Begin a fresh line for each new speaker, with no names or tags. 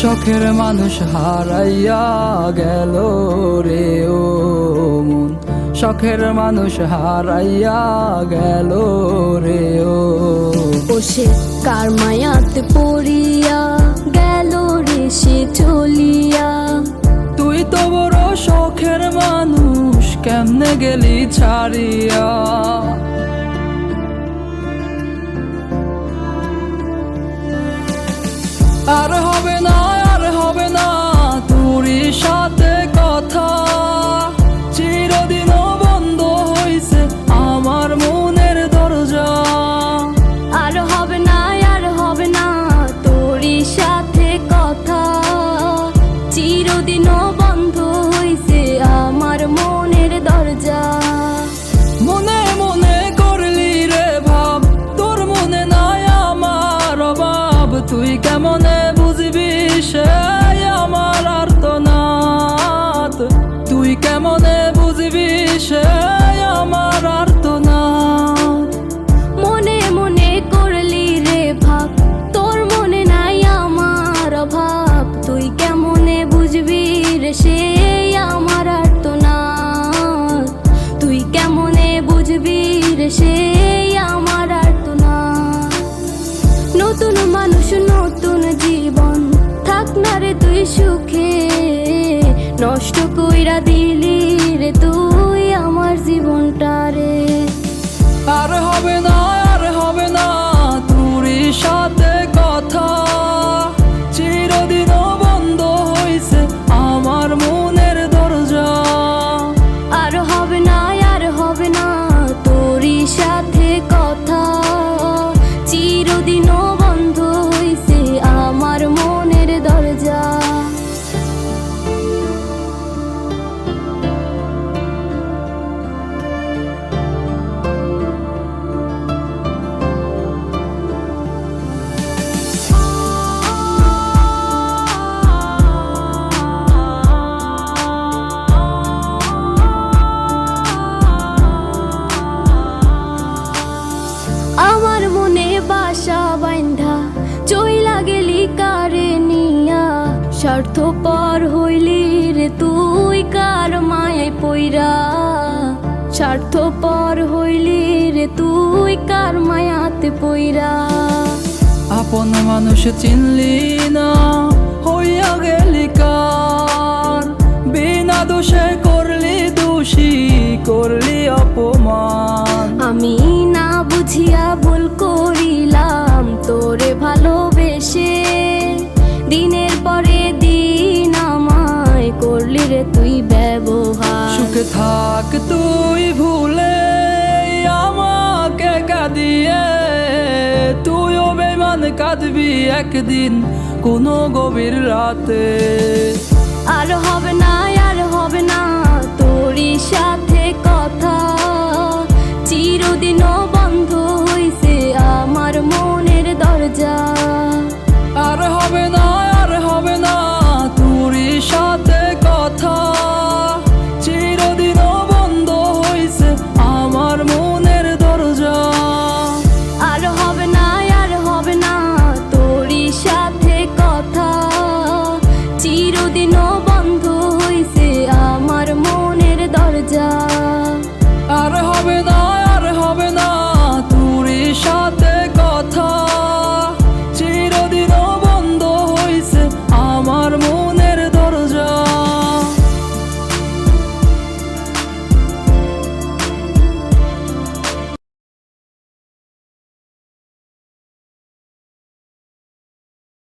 শখের মানুষ হারাইয়া গেল রে ও মন, শখের মানুষ হারাইয়া গেল রে ও।
সে কার মায়াতে পড়িয়া গেল রে সে চলিয়া।
তুই তো বড় শখের মানুষ, কেমনে গেলি ছাড়িয়া। আর হবে না, আর হবে না তোরই সাথে কথা, চিরদিনও বন্ধ হইছে আমার মনের দরজা।
আর হবে না, আর হবে না তোরই সাথে কথা, চিরদিনও বন্ধ হইছে আমার মনের দরজা।
মনে মনে করলি রে ভাব, তোর মনে নাই আমার অভাব। তুই কেমনে বুঝবি সে আমার আর্তনাদ, তুই কেমনে বুঝবি সে আমার আর্তনাদ।
মনে মনে করলি রে ভাব, তোর মনে নাই আমার অভাব। তুই কেমনে বুঝবি রে সে আমার আর্তনাদ, তুই কেমনে বুঝবি রে সে আমার আর্তনাদ। নতুন মানুষ নতুন জীবন, থাক না রে তুই সুখে, নষ্ট কইরা দিলি রে তুই আমার জীবনটা রে।
আর হবে না, আর হবে না তোরই সাথে কথা, চিরদিনও বন্ধ হইছে আমার মনের দরজা।
আর হবে না, আর হবে না তোরই সাথে কথা, চিরদিনও বন্ধ হইছে আমার মনের দরজা। আমার মনে বাসা বাইন্ধা চইলা গেলি কারে নিয়া, স্বার্থপর হইলি রে তুই কার মায়ায় পইরা। স্বার্থপর হইলি রে তুই কার মায়াতে পইরা।
আপন মানুষ চিনলি না, হইয়া গেলি কার। বিনা দোষে করলি দোষী, করলি অপমান।
আমি না বুঝিয়া ভুল করিলাম তোরে ভালোবেসে, দিনের পরে দিন আমায় করলি রে তুই ব্যবহার।
সুখে থাক তুই ভুলে আমাকে কাঁদিয়ে, তুইও বেমান কাঁদবি একদিন কোনো গভীর রাতে।
আর হবে না, আর হবে না তোরই সাথে কথা, চিরদিনও বন্ধ হইছে আমার মনের দরজা।
আর হবে না, আর হবে না তোরই সাথে কথা, চিরদিনও বন্ধ হইছে আমার মনের দরজা।
আর হবে না, আর হবে না তোরই সাথে কথা, চিরদিনও বন্ধ হইছে আমার মনের দরজা।
আর হবে না,